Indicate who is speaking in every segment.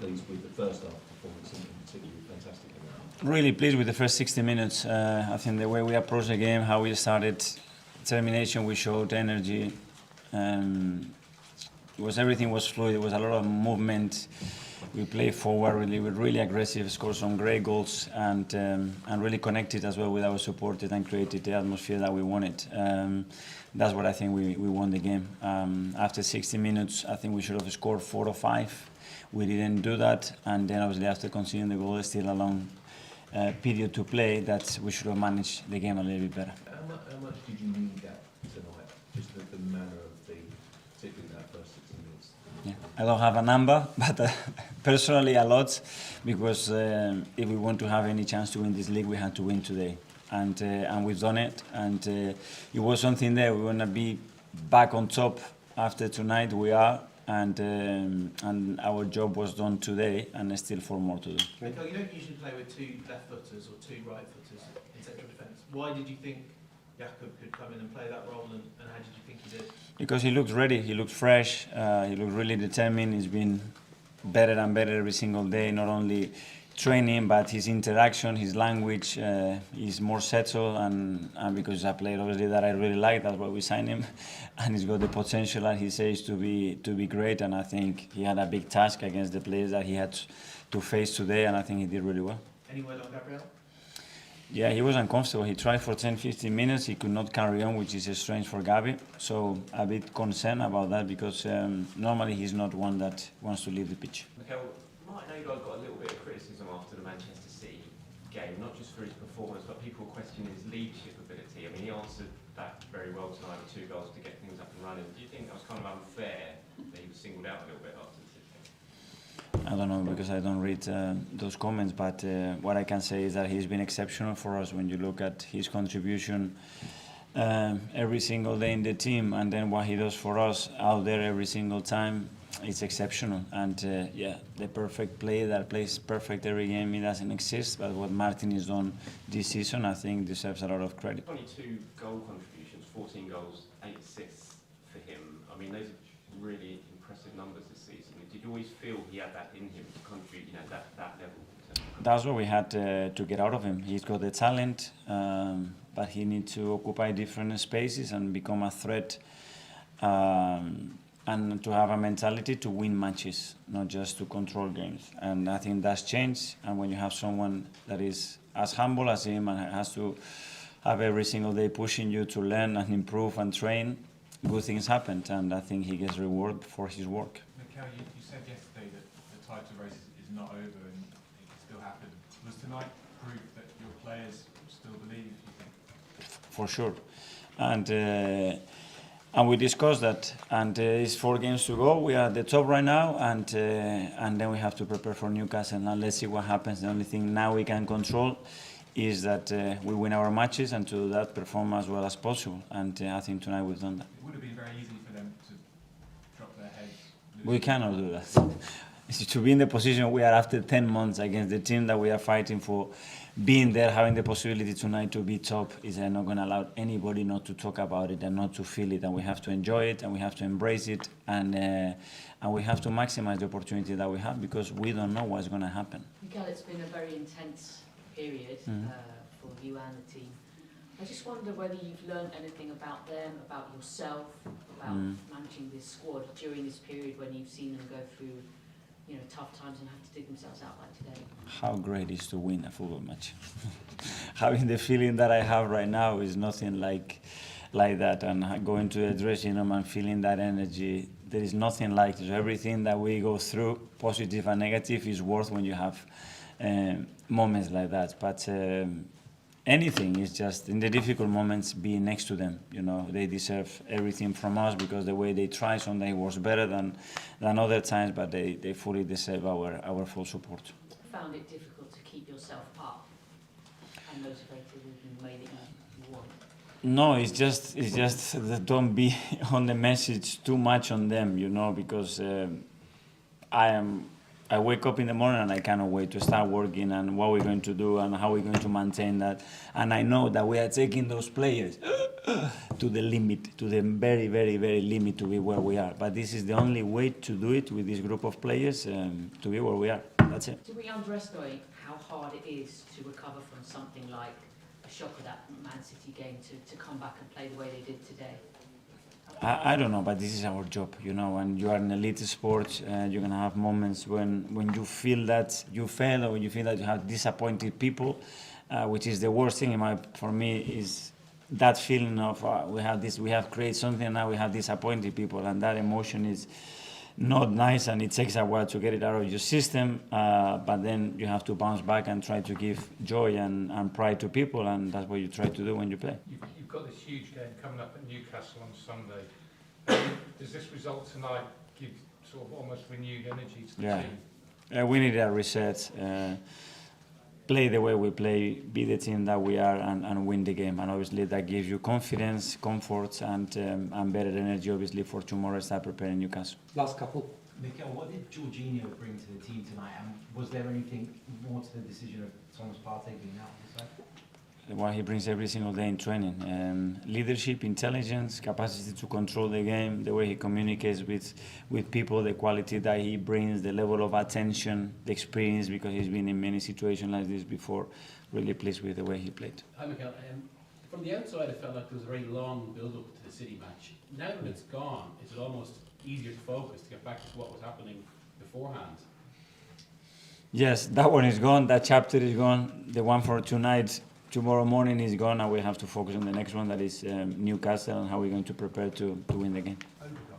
Speaker 1: pleased with the first half performance and particularly fantastic in that.
Speaker 2: Really pleased with the first 60 minutes. I think the way we approached the game, how we started, determination we showed, energy. Everything was fluid. There was a lot of movement. We played forward really, we were really aggressive, scored some great goals, and really connected as well with our supporters and created the atmosphere that we wanted. That's what I think we won the game. After 60 minutes, I think we should have scored 4 or 5. We didn't do that, and then obviously after conceding the goal, still a long period to play, that we should have managed the game a little bit better.
Speaker 1: How much did you need that tonight? Just the manner of particularly that first 60 minutes?
Speaker 2: Yeah. I don't have a number, but personally a lot, because if we want to have any chance to win this league, we had to win today, and we've done it. And it was something there. We want to be back on top after tonight. We are, and our job was done today, and there's still 4 more to do.
Speaker 3: Mikel, you don't usually play with 2 left footers or 2 right footers in central defence. Why did you think Jakub could come in and play that role, and how did you think he did?
Speaker 2: Because he looked ready, he looked fresh, he looked really determined. He's been better and better every single day, not only training, but his interaction, his language, is more settled, and because he's a player obviously that I really like, that's why we signed him, and he's got the potential, as he says, to be great. And I think he had a big task against the players that he had to face today, and I think he did really well.
Speaker 3: Any word on Gabriel?
Speaker 2: Yeah, he was uncomfortable. He tried for 10-15 minutes. He could not carry on, which is strange for Gabi. So a bit concerned about that, because normally he's not one that wants to leave the pitch.
Speaker 4: Mikel, Martin Odegaard got a little bit of criticism after the Manchester City game, not just for his performance, but people questioning his leadership ability. I mean, he answered that very well tonight with 2 goals to get things up and running. Do you think that was kind of unfair that he was singled out a little bit after the City game?
Speaker 2: I don't know, because I don't read those comments, but what I can say is that he's been exceptional for us. When you look at his contribution every single day in the team, and then what he does for us out there every single time, it's exceptional. And yeah, the perfect player that plays perfect every game, it doesn't exist, but what Martin has done this season, I think, deserves a lot of credit.
Speaker 4: 22 goal contributions, 14 goals, 8 assists for him. I mean, those are really impressive numbers this season. Did you always feel he had that in him to contribute, that level?
Speaker 2: That's what we had to get out of him. He's got the talent, but he needs to occupy different spaces and become a threat, and to have a mentality to win matches, not just to control games. And I think that's changed. And when you have someone that is as humble as him and has to have every single day pushing you to learn and improve and train, good things happen. And I think he gets rewarded for his work.
Speaker 5: Mikel, you said yesterday that the title race is not over and it can still happen. Was tonight proof that your players still believe, you think?
Speaker 2: For sure. And we discussed that, and it's 4 games to go. We are at the top right now, and then we have to prepare for Newcastle, and let's see what happens. The only thing now we can control is that we win our matches, and to do that, perform as well as possible. And I think tonight we've done that.
Speaker 5: It would have been very easy for them to drop their heads.
Speaker 2: We cannot do that. To be in the position we are after 10 months against the team that we are fighting for, being there, having the possibility tonight to be top, is not going to allow anybody not to talk about it and not to feel it. And we have to enjoy it, and we have to embrace it, and we have to maximize the opportunity that we have, because we don't know what's going to happen.
Speaker 6: Mikel, it's been a very intense period for you and the team. I just wonder whether you've learned anything about them, about yourself, about managing this squad during this period when you've seen them go through, tough times and have to dig themselves out like today.
Speaker 2: How great it is to win a football match. Having the feeling that I have right now is nothing like that, and going to the dressing room and feeling that energy, there is nothing like it. Everything that we go through, positive and negative, is worth when you have moments like that. But anything is just, in the difficult moments, being next to them. They deserve everything from us, because the way they try Sunday was better than other times, but they fully deserve our full support.
Speaker 6: You found it difficult to keep yourself up and motivated in the way that you want?
Speaker 2: No, it's just that don't be on the message too much on them, because I am I wake up in the morning and I cannot wait to start working and what we're going to do and how we're going to maintain that. And I know that we are taking those players to the limit, to the very, very, very limit to be where we are. But this is the only way to do it with this group of players to be where we are. That's it.
Speaker 6: Do we underestimate how hard it is to recover from something like a shock of that Man City game to come back and play the way they did today?
Speaker 2: I don't know, but this is our job, you know. When you are in elite sport, you're gonna have moments when you feel that you fail or you feel that you have disappointed people, which is the worst thing for me is that feeling of we have created something and now we have disappointed people, and that emotion is not nice and it takes a while to get it out of your system, but then you have to bounce back and try to give joy and pride to people, and that's what you try to do when you play.
Speaker 7: You've got this huge game coming up at Newcastle on Sunday. Does this result tonight give sort of almost renewed energy to the team?
Speaker 2: We need a reset, play the way we play, be the team that we are, and win the game. And obviously that gives you confidence, comfort, and better energy, obviously, for tomorrow. Start preparing Newcastle.
Speaker 8: Last couple.
Speaker 9: Mikel, what did Jorginho bring to the team tonight, and was there anything more to the decision of Thomas Partey being out on the side?
Speaker 2: What he brings every single day in training: leadership, intelligence, capacity to control the game, the way he communicates with people, the quality that he brings, the level of attention, the experience, because he's been in many situations like this before. Really pleased with the way he played.
Speaker 10: Hi Mikel, from the outside it felt like there was a very long build-up to the City match. Now that it's gone, is it almost easier to focus, to get back to what was happening beforehand?
Speaker 2: Yes, that one is gone, that chapter is gone. The one for tonight, tomorrow morning is gone, and we have to focus on the next one, that is Newcastle, and how we're going to prepare to win the game.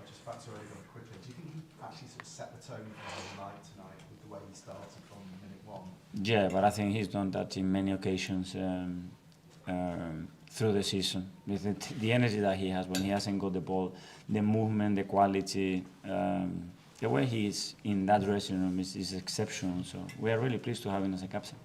Speaker 11: Just back to Odegaard quickly. Do you think he actually sort of set the tone for the whole night tonight with the way he started from minute one?
Speaker 2: Yeah, but I think he's done that in many occasions through the season. With the energy that he has when he hasn't got the ball, the movement, the quality, the way he is in that dressing room is exceptional. So we are really pleased to have him as a captain.